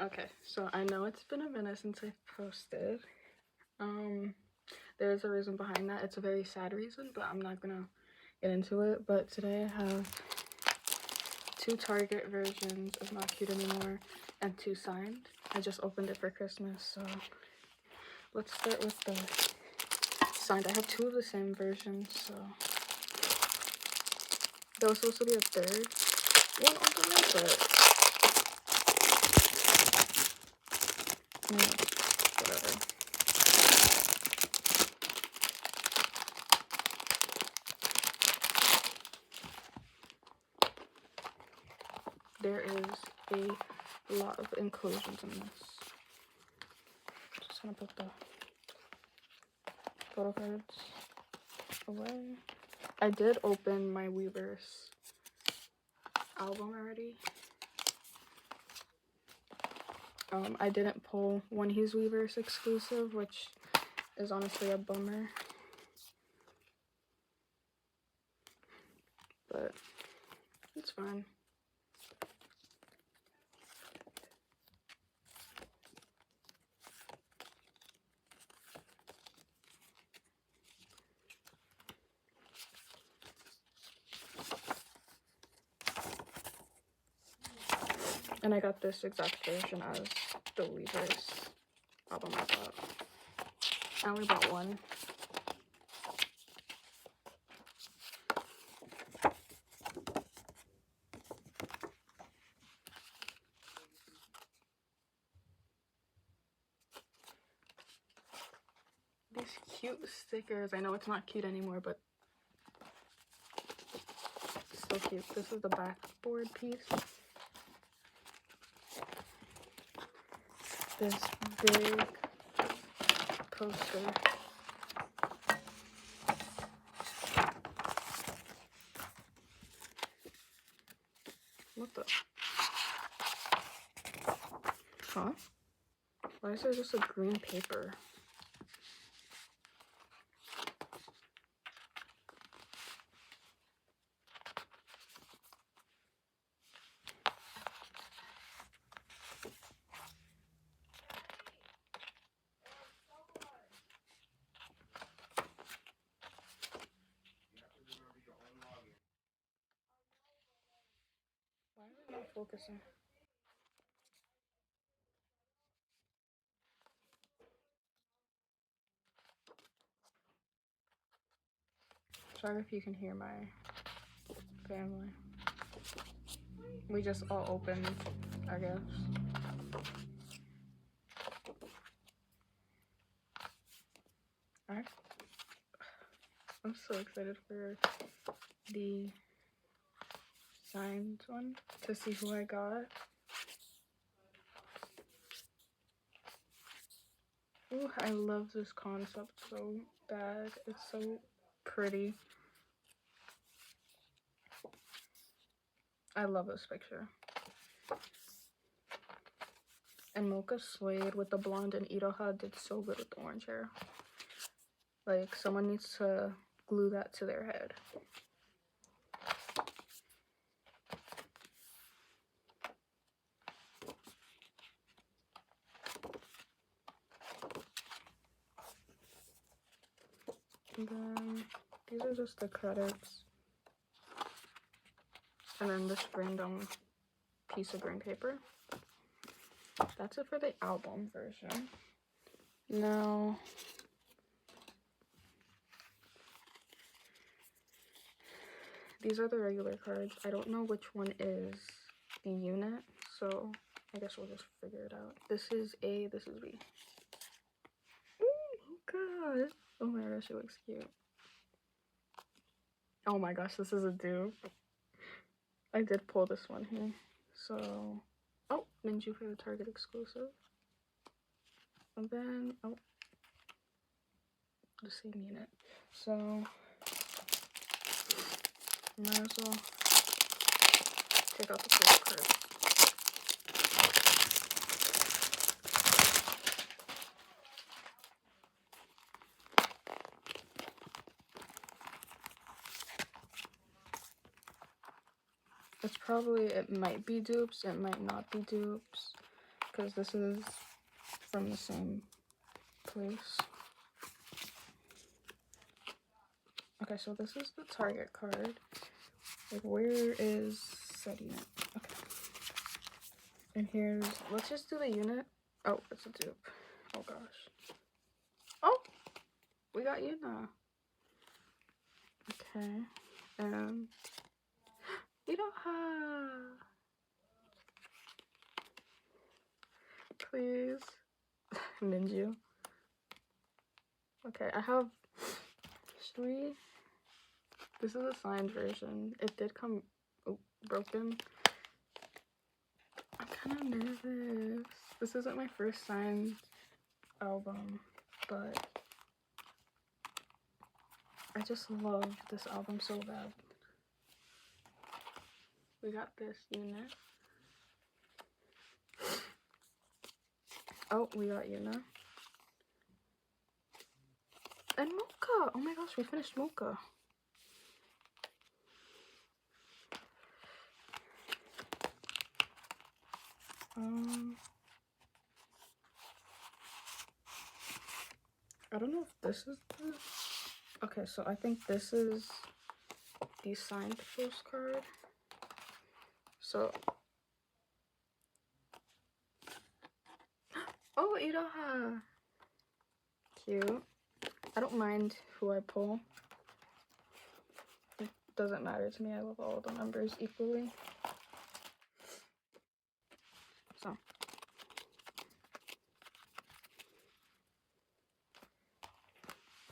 Okay, so I know it's been a minute since I posted. There's a reason behind that. It's a very sad reason, but I'm not gonna get into it. But today I have 2 Target versions of Not Cute Anymore and 2 signed. I just opened it for Christmas, so let's start with the signed. I have 2 of the same versions, so there was supposed to be a third one on the way, but whatever. There is a lot of inclusions in this. Just gonna put the photo cards away. I did open my Weverse album already. I didn't pull He's Weverse exclusive, which is honestly a bummer. But it's fine. And I got this exact version as the Weverse album I bought. I only bought one. These cute stickers. I know it's not cute anymore, but it's so cute. This is the backboard piece. This big poster. What the? Huh? Why is there just a green paper? Why are they not focusing? Sorry if you can hear my family. We just all opened, I guess. Alright. I'm so excited for the signed one to see who I got. Ooh, I love this concept so bad. It's so pretty. I love this picture. And Mocha Suede with the blonde and Iroha did so good with the orange hair. Like, someone needs to glue that to their head. And then these are just the credits. And then this random piece of green paper. That's it for the album version. Now, these are the regular cards. I don't know which one is the unit, so I guess we'll just figure it out. This is A, this is B. Oh god. Oh my gosh, she looks cute. Oh my gosh, this is a dupe. I did pull this one here. So, oh, Ninja for the Target exclusive. And then, oh, the same unit. So, might as well take out the first card. It's probably, it might be dupes, it might not be dupes. because this is from the same place. Okay, so this is the Target card. Like, where is setting it? Okay. And here's, let's just do the unit. Oh, it's a dupe. Oh gosh. Oh, we got Yuna. Okay. You don't have. Please. Ninja. Okay, I have. Should we? This is a signed version. It did come broken. I'm kind of nervous. This isn't my first signed album, but I just love this album so bad. We got this unit. Oh, we got Yuna. And Mocha! Oh my gosh, we finished Mocha. I don't know if this is the... Okay, so I think this is the signed postcard. So... Oh, Iroha! Cute. I don't mind who I pull. It doesn't matter to me. I love all the members equally. So...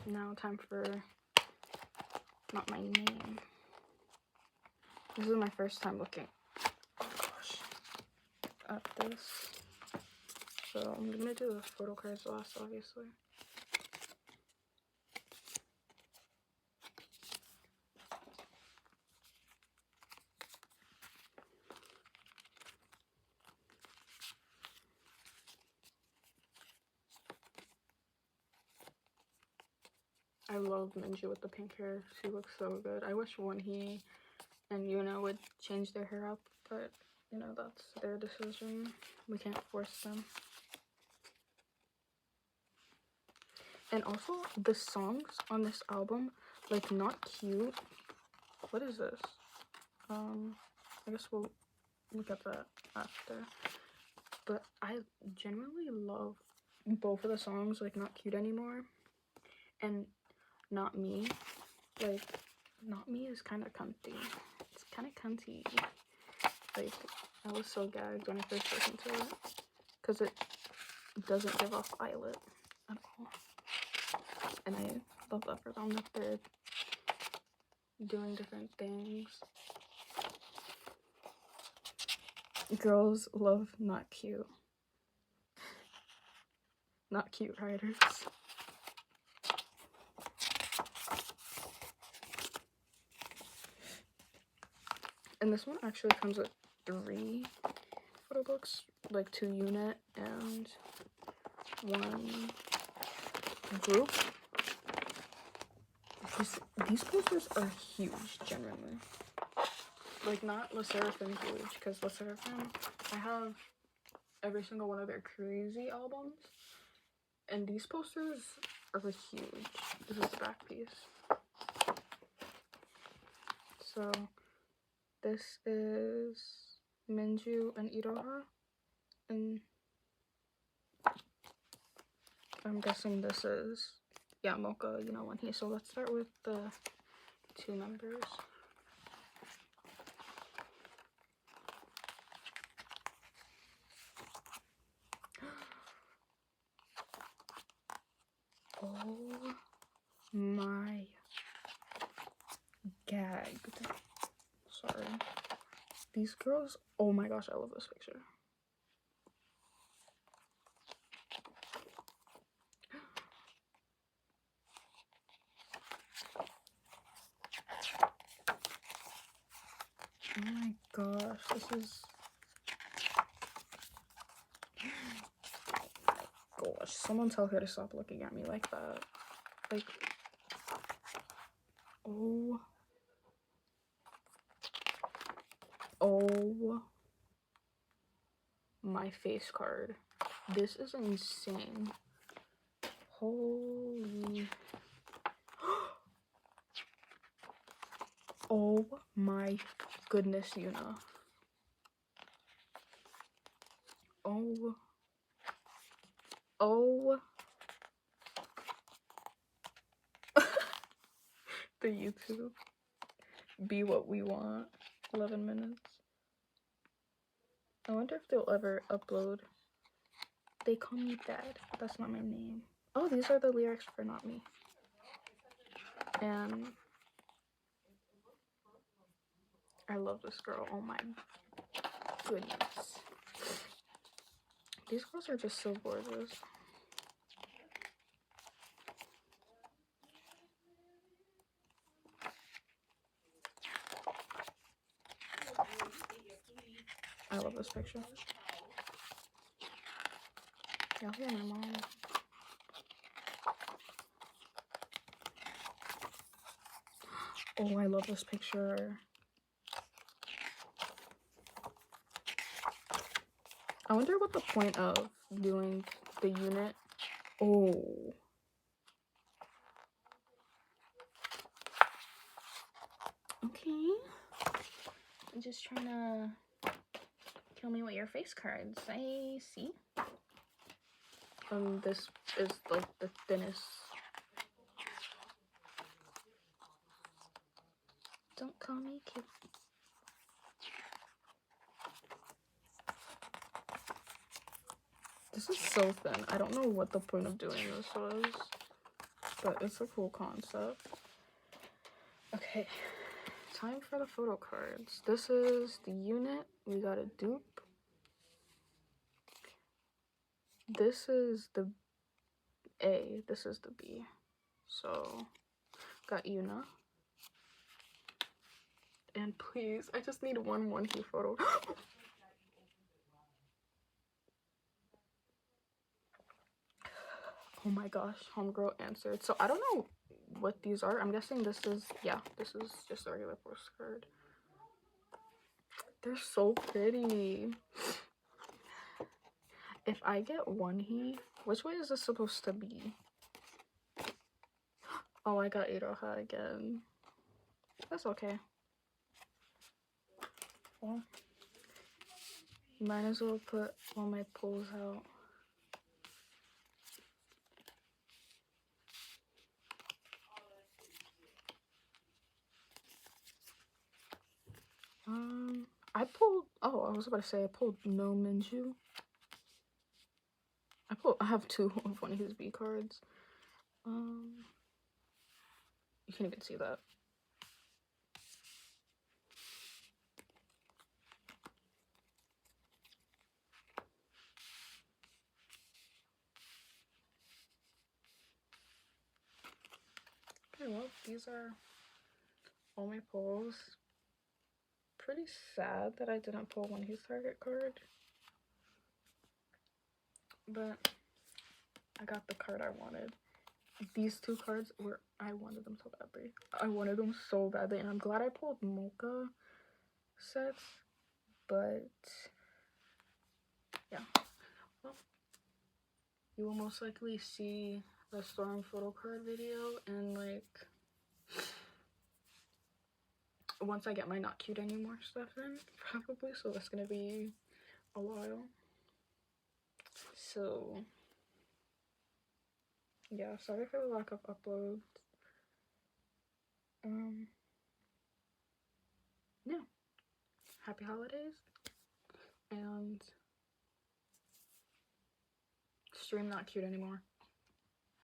Now time for not my name. This is my first time looking, oh gosh, at this. So I'm gonna do the photo cards last, obviously. I love Minju with the pink hair. She looks so good. I wish Wonhee and Yuna would change their hair up, but you know, that's their decision. We can't force them. And also, the songs on this album, like, not cute. What is this? I guess we'll look at that after. But I genuinely love both of the songs, like, Not Cute Anymore and Not Me. Like, Not Me is kind of cunty. It's kind of cunty. Like, I was so gagged when I first listened to it, because it doesn't give off ILLIT at all. And I love that for them, that they're doing different things. Girls love Not Cute. Not Cute writers. And this one actually comes with 3 photo books, like 2 unit and 1 group. These posters are huge, genuinely. Like, not Le Sserafim huge, because Le Sserafim, I have every single one of their crazy albums, and these posters are huge. This is the back piece. So, this is Minju and Iroha, and I'm guessing this is, yeah, Mocha, you know, Wonhee. So let's start with the 2 members. Oh my, gagged. Sorry. These girls, oh my gosh, I love this picture. Oh my gosh, this is... Gosh, someone tell her to stop looking at me like that. Like, oh. Oh. my face card. This is insane. Holy. Oh my goodness, Yuna. Oh. The YouTube. Be what we want. 11 minutes. I wonder if they'll ever upload. They call me Dad. That's not my name. Oh, these are the lyrics for Not Me. And I love this girl. Oh my goodness. These girls are just so gorgeous. I love this picture. Y'all hear my mom? Oh, I love this picture. I wonder what the point of doing the unit. Oh. Okay. I'm just trying to kill me with your face cards. I see. This is like the thinnest. Don't call me cute. This is so thin. I don't know what the point of doing this was, but it's a cool concept. Okay, time for the photo cards. This is the unit. We got a dupe. This is the A. This is the B. So, got Yuna. And please, I just need one Wonhee photo. Oh my gosh, homegirl answered. So I don't know what these are. I'm guessing this is, yeah, this is just a regular postcard. They're so pretty. If I get Wonhee, which way is this supposed to be? Oh, I got Iroha again. That's okay. Well, might as well put all my pulls out. I pulled, oh, I was about to say I pulled No Minju. I have two of one of his B cards. You can't even see that. Okay, well, these are all my pulls. Pretty sad that I didn't pull one his target card, but I got the card I wanted. These two cards were, I wanted them so badly. I wanted them so badly, and I'm glad I pulled Mocha sets, but yeah. Well, you will most likely see the Storm photo card video, and like once I get my Not Cute Anymore stuff in, probably, so that's gonna be a while. So yeah, sorry for the lack of uploads. Yeah, happy holidays, and stream Not Cute Anymore.